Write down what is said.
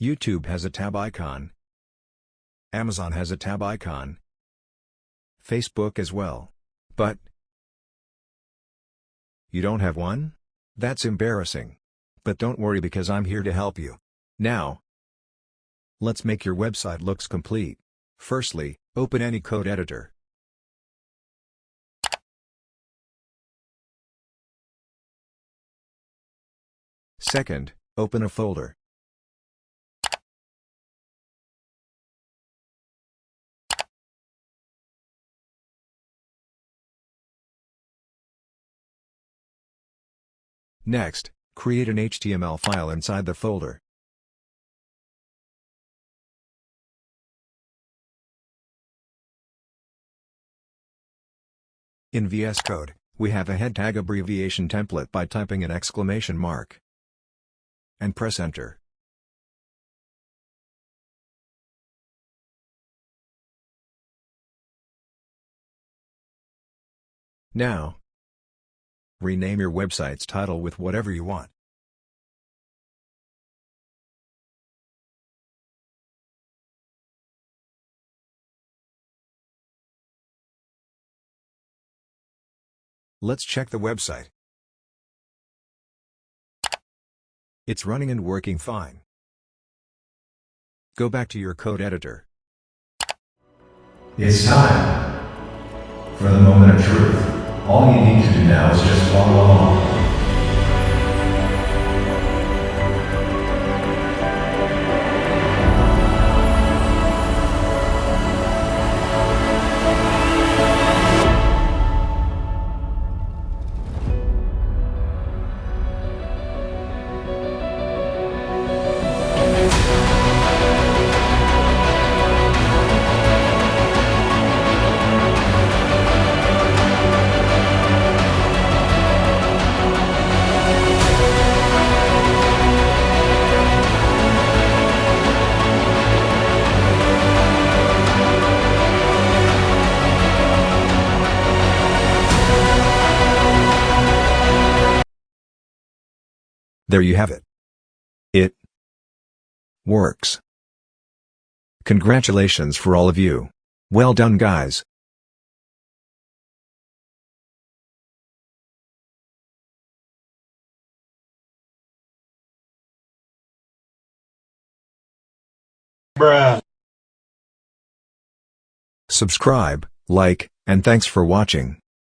YouTube has a tab icon. Amazon has a tab icon. Facebook as well. But you don't have one? That's embarrassing. But don't worry because I'm here to help you. Now, let's make your website looks complete. Firstly, open any code editor. Second, open a folder. Next, create an HTML file inside the folder. In VS Code, we have a head tag abbreviation template by typing an exclamation mark and press Enter. Now, rename your website's title with whatever you want. Let's check the website. It's running and working fine. Go back to your code editor. It's time for the moment of truth. All you need to do now is just follow along. There you have it. It works. Congratulations for all of you. Well done, guys. Bruh. Subscribe, like, and thanks for watching.